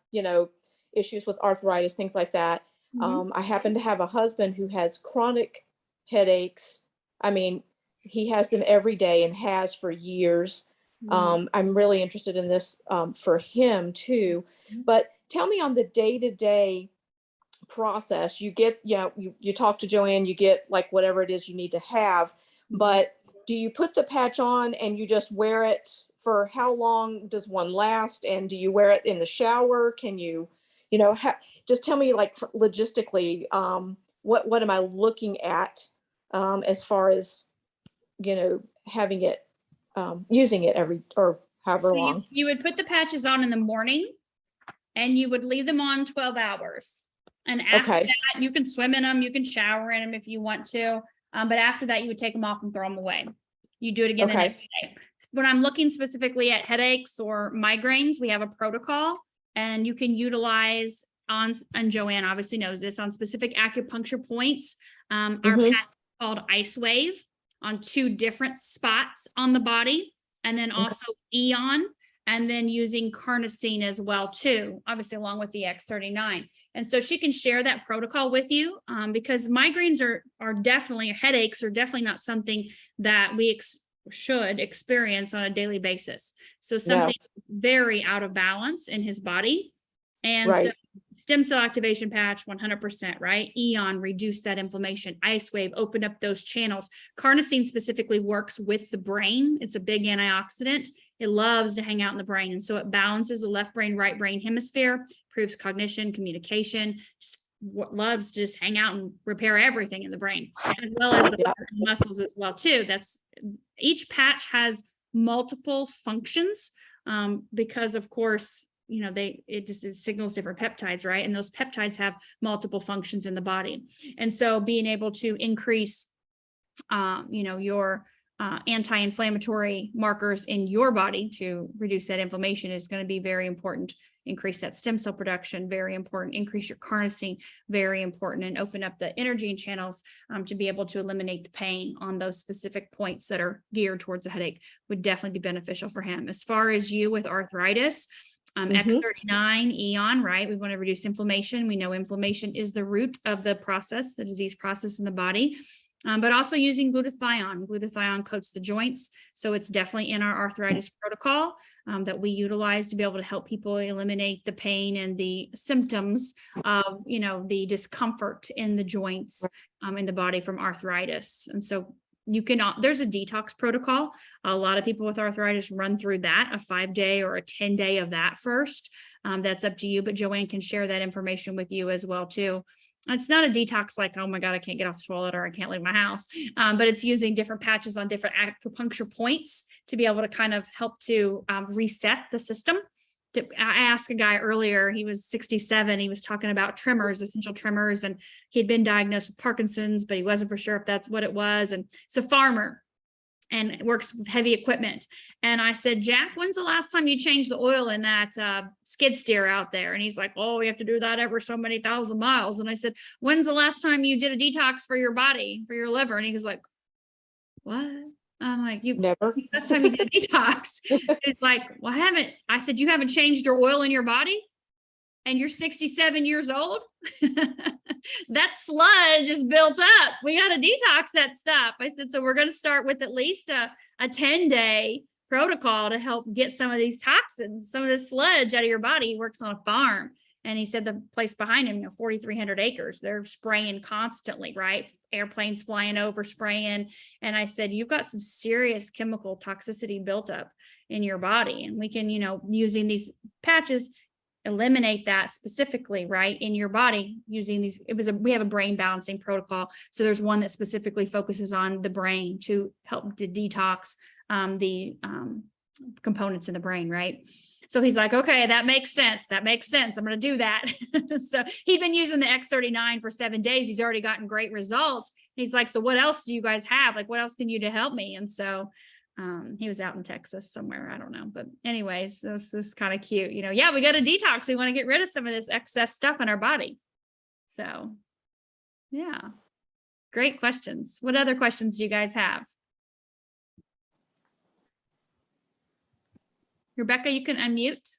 Speaker 10: issues with arthritis, things like that. I happen to have a husband who has chronic headaches. I mean, he has them every day and has for years. I'm really interested in this for him too. But tell me on the day-to-day process, you get, you talk to Joanne, you get like whatever it is you need to have, but do you put the patch on and you just wear it for how long does one last? And do you wear it in the shower? Can you, just tell me like logistically, what am I looking at as far as, having it, using it every, or however long?
Speaker 1: You would put the patches on in the morning and you would leave them on 12 hours. And after that, you can swim in them, you can shower in them if you want to. But after that, you would take them off and throw them away. You do it again the next day. When I'm looking specifically at headaches or migraines, we have a protocol and you can utilize and Joanne obviously knows this, on specific acupuncture points. Our patch is called LifeWave on 2 different spots on the body, and then also Eon, and then using carnosine as well too, obviously along with the X39. And so she can share that protocol with you because migraines are definitely, headaches are definitely not something that we should experience on a daily basis. So something very out of balance in his body. And so stem cell activation patch, 100%, right? Eon, reduce that inflammation. LifeWave, open up those channels. Carnosine specifically works with the brain. It's a big antioxidant. It loves to hang out in the brain. And so it balances the left brain, right brain hemisphere, improves cognition, communication, just loves to just hang out and repair everything in the brain, as well as the muscles as well too. Each patch has multiple functions because of course, it signals different peptides, right? And those peptides have multiple functions in the body. And so being able to increase, your anti-inflammatory markers in your body to reduce that inflammation is going to be very important. Increase that stem cell production, very important. Increase your carnosine, very important, and open up the energy channels to be able to eliminate the pain on those specific points that are geared towards the headache would definitely be beneficial for him. As far as you with arthritis, X39 Eon, right? We want to reduce inflammation. We know inflammation is the root of the process, the disease process in the body. But also using glutathione. Glutathione coats the joints. So it's definitely in our arthritis protocol that we utilize to be able to help people eliminate the pain and the symptoms of, the discomfort in the joints in the body from arthritis. And so you can, there's a detox protocol. A lot of people with arthritis run through that, a 5-day or a 10-day of that first. That's up to you, but Joanne can share that information with you as well too. It's not a detox like, oh my God, I can't get off the toilet or I can't leave my house. But it's using different patches on different acupuncture points to be able to kind of help to reset the system. I asked a guy earlier, he was 67. He was talking about tremors, essential tremors, and he'd been diagnosed with Parkinson's, but he wasn't for sure if that's what it was. And it's a farmer and works with heavy equipment. And I said, Jack, when's the last time you changed the oil in that skid steer out there? And he's like, oh, we have to do that every so many thousand miles. And I said, when's the last time you did a detox for your body, for your liver? And he was like, what? I'm like, you
Speaker 10: Never.
Speaker 1: last time you did a detox. It's like, well, I said, you haven't changed your oil in your body and you're 67 years old. That sludge is built up. We got to detox that stuff. I said, so we're going to start with at least a 10-day protocol to help get some of these toxins, some of the sludge out of your body. He works on a farm. And he said the place behind him, 4,300 acres, they're spraying constantly, right? Airplanes flying over, spraying. And I said, you've got some serious chemical toxicity built up in your body. And we can, using these patches, eliminate that specifically, right, in your body using these. We have a brain balancing protocol. So there's one that specifically focuses on the brain to help to detox the components in the brain, right? So he's like, okay, that makes sense. That makes sense. I'm going to do that. So he'd been using the X39 for 7 days. He's already gotten great results. He's like, so what else do you guys have? Like, what else can you do to help me? And so he was out in Texas somewhere. I don't know. But anyways, this is kind of cute. Yeah, we got a detox. We want to get rid of some of this excess stuff in our body. So yeah, great questions. What other questions do you guys have? Rebecca, you can unmute.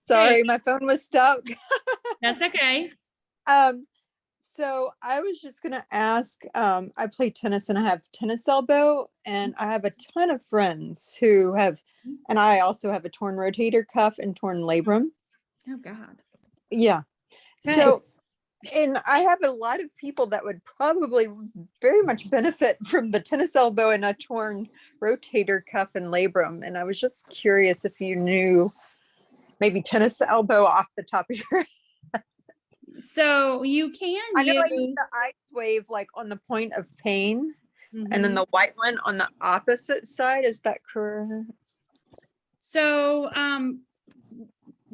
Speaker 5: Sorry, my phone was stuck.
Speaker 1: That's okay.
Speaker 5: So I was just gonna ask, I play tennis and I have tennis elbow, and I have a ton of friends who have, and I also have a torn rotator cuff and torn labrum.
Speaker 1: Oh God.
Speaker 5: Yeah.
Speaker 1: Okay.
Speaker 5: So, and I have a lot of people that would probably very much benefit from the tennis elbow and a torn rotator cuff and labrum. And I was just curious if you knew maybe tennis elbow off the top of your head.
Speaker 1: So you can
Speaker 5: I know I use
Speaker 1: use
Speaker 5: the LifeWave like on the point of pain, and then the white one on the opposite side. Is that correct?
Speaker 1: So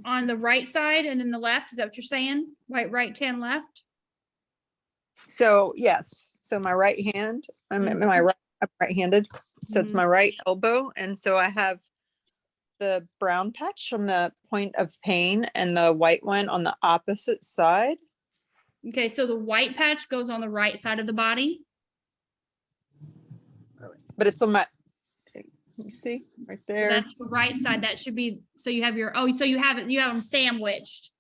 Speaker 1: on the right side and then the left, is that what you're saying? Right, 10 left?
Speaker 5: So yes. So my right hand, I'm right-handed. So it's my right elbow. And so I have the brown patch on the point of pain and the white one on the opposite side.
Speaker 1: Okay, so the white patch goes on the right side of the body.
Speaker 5: But it's on my, you see right there.
Speaker 1: That's the right side. That should be, so you have your, so you have them sandwiched.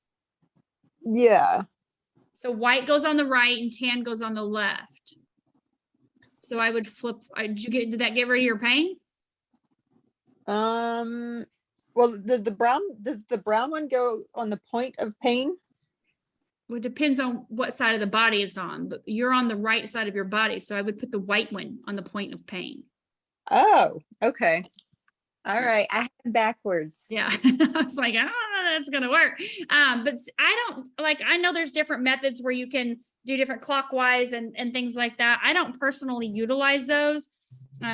Speaker 5: Yeah.
Speaker 1: So white goes on the right and tan goes on the left. So I would flip, did that get rid of your pain?
Speaker 5: Well, does the brown one go on the point of pain?
Speaker 1: Well, it depends on what side of the body it's on, but you're on the right side of your body. So I would put the white one on the point of pain.
Speaker 5: Oh, okay. All right. I had it backwards.
Speaker 1: Yeah. I was like, I don't know if that's going to work. But I know there's different methods where you can do different clockwise and things like that. I don't personally utilize those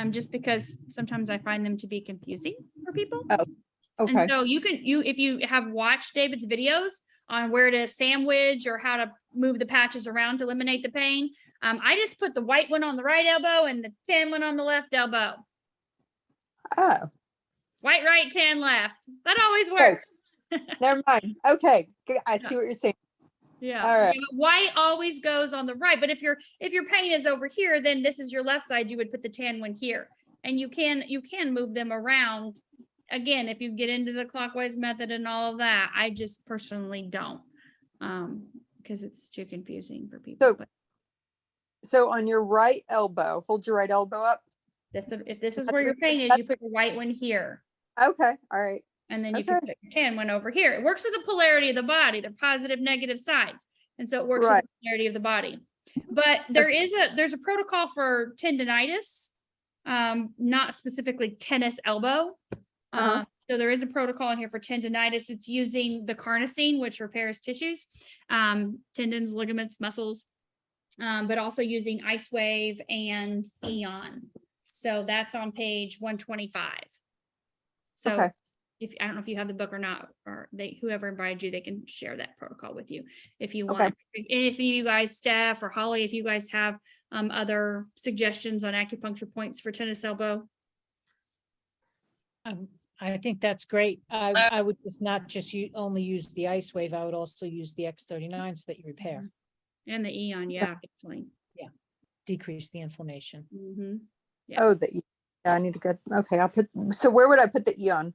Speaker 1: just because sometimes I find them to be confusing for people.
Speaker 5: Oh, okay.
Speaker 1: And so if you have watched David's videos on where to sandwich or how to move the patches around to eliminate the pain. I just put the white one on the right elbow and the tan one on the left elbow.
Speaker 5: Oh,
Speaker 1: White right, tan left. That always
Speaker 5: Okay.
Speaker 1: works.
Speaker 5: never mind. Okay, I see what you're saying.
Speaker 1: Yeah.
Speaker 5: All right.
Speaker 1: Yeah, but white always goes on the right. But if your pain is over here, then this is your left side. You would put the tan one here, and you can move them around. Again, if you get into the clockwise method and all of that, I just personally don't, because it's too confusing for people.
Speaker 5: So-
Speaker 1: But
Speaker 5: So on your right elbow, hold your right elbow up.
Speaker 1: if this is where your pain is, you put the white one here.
Speaker 5: Okay, all right.
Speaker 1: And then you
Speaker 5: Okay.
Speaker 1: can put your tan one over here. It works with the polarity of the body, the positive, negative sides. And so it works
Speaker 5: Right.
Speaker 1: with the polarity of the body. But there's a protocol for tendonitis, not specifically tennis elbow. So there is a protocol in here for tendonitis. It's using the carnosine, which repairs tissues, tendons, ligaments, muscles, but also using LifeWave and Eon. So that's on page 125. So
Speaker 5: Okay.
Speaker 1: I don't know if you have the book or not, or whoever invited you, they can share that protocol with you if you
Speaker 5: Okay.
Speaker 1: want. And if you guys, Steph or Holly, if you guys have other suggestions on acupuncture points for tennis elbow.
Speaker 2: I think that's great. I would just not just only use the LifeWave. I would also use the X39 so that you repair,
Speaker 1: And the Eon, yeah, definitely.
Speaker 2: decrease the inflammation.
Speaker 1: Mm-hmm. Yeah.
Speaker 5: Oh, I need to go. Okay, so where would I put the Eon?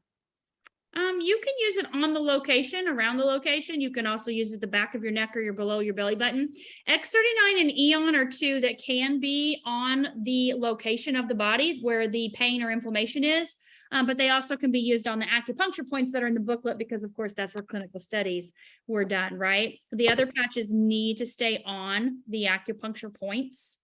Speaker 1: You can use it on the location, around the location. You can also use it at the back of your neck or below your belly button. X39 and Eon are two that can be on the location of the body where the pain or inflammation is. But they also can be used on the acupuncture points that are in the booklet because, of course, that's where clinical studies were done, right? The other patches need to stay on the acupuncture points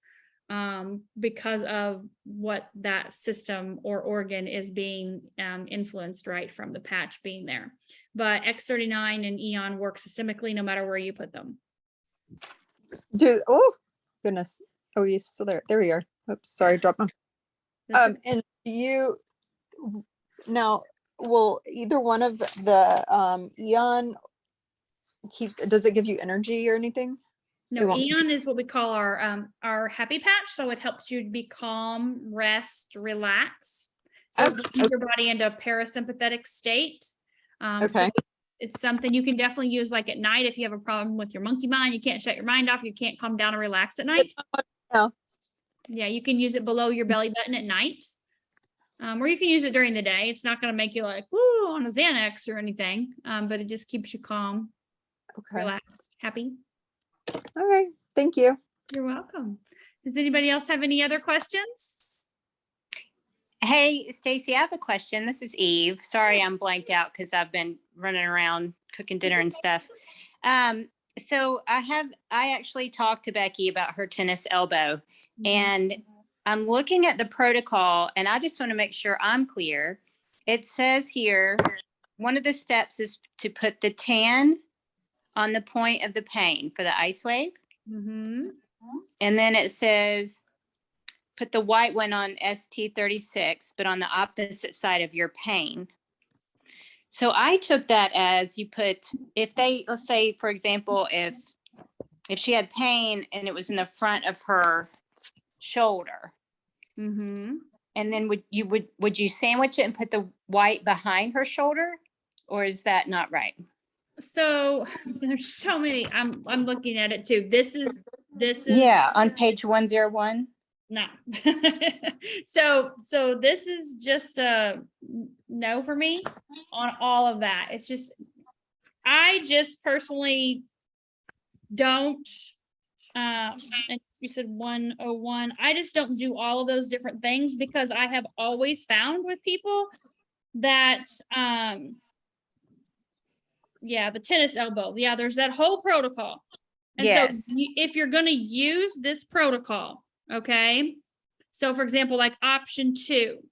Speaker 1: because of what that system or organ is being influenced, right, from the patch being there. But X39 and Eon work systemically no matter where you put them.
Speaker 5: Oh, goodness. Oh, you're still there. There we are. Oops, sorry, dropped my. And now, will either one of the Eon does it give you energy or anything?
Speaker 1: No, Eon is what we call our happy patch. So it helps you to be calm, rest, relax. So it brings your body into a parasympathetic state.
Speaker 5: Okay.
Speaker 1: So it's something you can definitely use like at night if you have a problem with your monkey mind. You can't shut your mind off. You can't calm down and relax at night.
Speaker 5: No.
Speaker 1: Yeah, you can use it below your belly button at night. Or you can use it during the day. It's not going to make you like, woo, on a Xanax or anything. But it just keeps you calm, relaxed, happy.
Speaker 5: All right. Thank you.
Speaker 1: You're welcome. Does anybody else have any other questions?
Speaker 11: Hey, Stacy, I have a question. This is Eve. Sorry, I'm blanked out because I've been running around cooking dinner and stuff. So I actually talked to Becky about her tennis elbow, and I'm looking at the protocol, and I just want to make sure I'm clear. It says here, one of the steps is to put the tan on the point of the pain for the LifeWave.
Speaker 1: Mm-hmm.
Speaker 11: And then it says, put the white one on ST36, but on the opposite side of your pain. So I took that as you put, let's say, for example, if she had pain and it was in the front of her shoulder,
Speaker 1: Mm-hmm.
Speaker 11: and then would you sandwich it and put the white behind her shoulder, or is that not right?
Speaker 1: So there's so many. I'm looking at it too. This is
Speaker 11: Yeah, on page 101.
Speaker 1: no. So this is just a no for me on all of that. It's just, I just personally don't, and you said 101. I just don't do all of those different things because I have always found with people that, yeah, the tennis elbow. Yeah, there's that whole protocol. And
Speaker 11: Yes.
Speaker 1: so if you're going to use this protocol, okay. So for example, like option two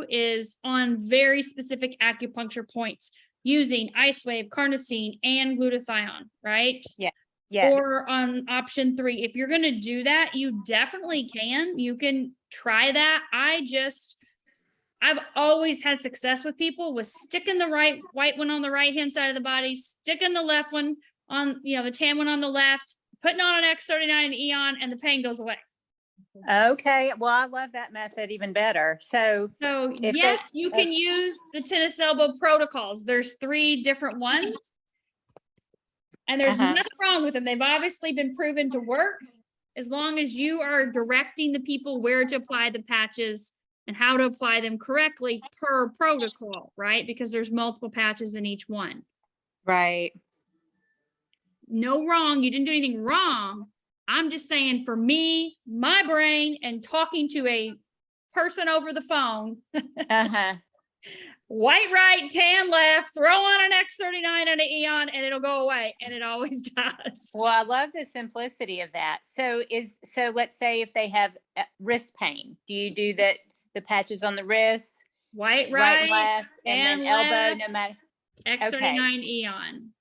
Speaker 1: is on very specific acupuncture points using LifeWave, carnosine, and glutathione, right?
Speaker 11: Yeah. Yes.
Speaker 1: Or on option 3, if you're going to do that, you definitely can. You can try that. I just I've always had success with people with sticking the white one on the right-hand side of the body, sticking the left one on, the tan one on the left, putting on an X39 and Eon, and the pain goes away.
Speaker 11: Okay, well, I love that method even better. So
Speaker 1: So
Speaker 11: if
Speaker 1: yes,
Speaker 11: they-
Speaker 1: you can use the tennis elbow protocols. There's 3 different ones. And there's
Speaker 11: Uh-huh.
Speaker 1: nothing wrong with them. They've obviously been proven to work as long as you are directing the people where to apply the patches and how to apply them correctly per protocol, right? Because there's multiple patches in each one.
Speaker 11: right.
Speaker 1: No wrong. You didn't do anything wrong. I'm just saying for me, my brain, and talking to a person over the phone,
Speaker 11: Uh-huh.
Speaker 1: white right, tan left, throw on an X39 and an Eon, and it'll go away. And it always does.
Speaker 11: Well, I love the simplicity of that. So let's say if they have wrist pain, do you do the patches on the wrist,
Speaker 1: White
Speaker 11: right,
Speaker 1: right,
Speaker 11: and left, and then elbow,
Speaker 1: left,
Speaker 11: no matter,
Speaker 1: X39 Eon.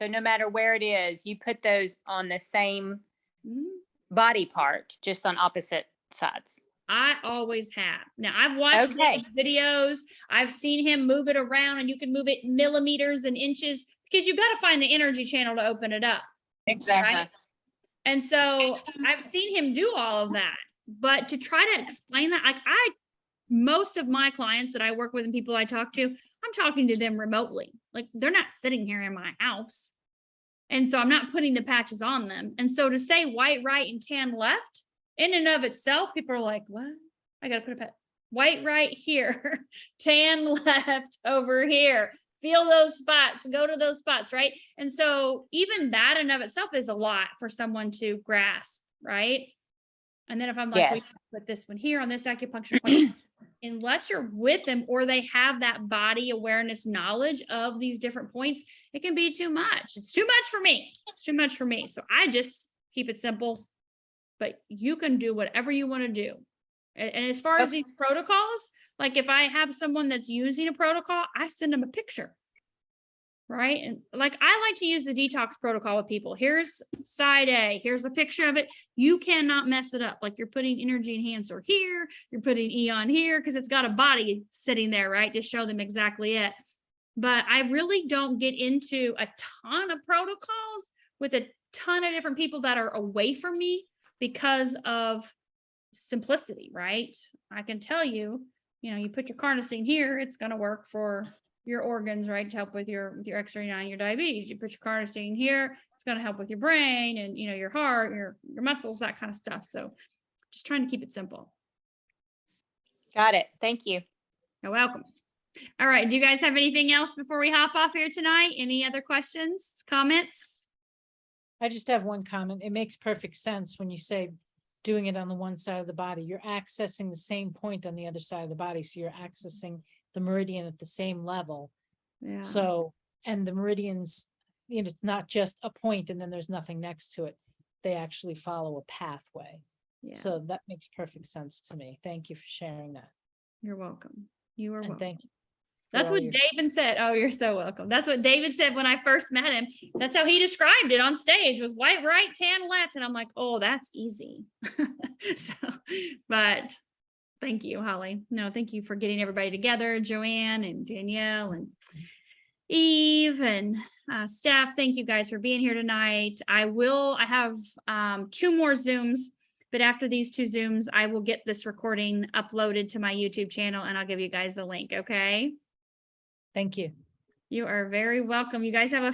Speaker 11: so no matter where it is, you put those on the same
Speaker 1: Mhm.
Speaker 11: body part, just on opposite sides.
Speaker 1: I always have. Now I've watched
Speaker 11: Okay.
Speaker 1: Dave's videos. I've seen him move it around, and you can move it millimeters and inches because you've got to find the energy channel to open it up.
Speaker 9: Exactly.
Speaker 1: Right. And so I've seen him do all of that, but to try to explain that, like most of my clients that I work with and people I talk to, I'm talking to them remotely. Like they're not sitting here in my house. And so I'm not putting the patches on them. And so to say white right and tan left in and of itself, people are like, what? I got to put a white right here, tan left over here. Feel those spots, go to those spots, right? And so even that in of itself is a lot for someone to grasp, right? And then if I'm like,
Speaker 11: Yes.
Speaker 1: we put this one here on this acupuncture point, unless you're with them or they have that body awareness knowledge of these different points, it can be too much. It's too much for me. It's too much for me. So I just keep it simple, but you can do whatever you want to do. And as far as these protocols, like if I have someone that's using a protocol, I send them a picture. Right. And like I like to use the detox protocol with people. Here's side A, here's a picture of it. You cannot mess it up. Like you're putting energy enhancer here, you're putting Eon here because it's got a body sitting there, right? To show them exactly it. But I really don't get into a ton of protocols with a ton of different people that are away from me because of simplicity, right? I can tell you, you put your carnosine here, it's going to work for your organs, right? To help with your X39, your diabetes. You put your carnosine here, it's going to help with your brain and, your heart, your muscles, that kind of stuff. So just trying to keep it simple.
Speaker 11: Got it. Thank you.
Speaker 1: You're welcome. All right. Do you guys have anything else before we hop off here tonight? Any other questions, comments?
Speaker 2: I just have one comment. It makes perfect sense when you say doing it on the one side of the body. You're accessing the same point on the other side of the body. So you're accessing the meridian at the same level.
Speaker 1: Yeah.
Speaker 2: So, and the meridians, it's not just a point and then there's nothing next to it. They actually follow a pathway.
Speaker 1: Yeah.
Speaker 2: So that makes perfect sense to me. Thank you for sharing that.
Speaker 1: You're welcome. You are
Speaker 2: And
Speaker 1: welcome.
Speaker 2: thank you.
Speaker 1: That's
Speaker 2: for all
Speaker 1: what
Speaker 2: your-
Speaker 1: David said. Oh, you're so welcome. That's what David said when I first met him. That's how he described it on stage, was white right, tan left. And I'm like, oh, that's easy. So, but thank you, Holly. No, thank you for getting everybody together. Joanne and Danielle and Eve and Steph. Thank you guys for being here tonight. I have 2 more Zooms, but after these 2 Zooms, I will get this recording uploaded to my YouTube channel and I'll give you guys the link. Okay.
Speaker 2: Thank you.
Speaker 1: You are very welcome. You guys have a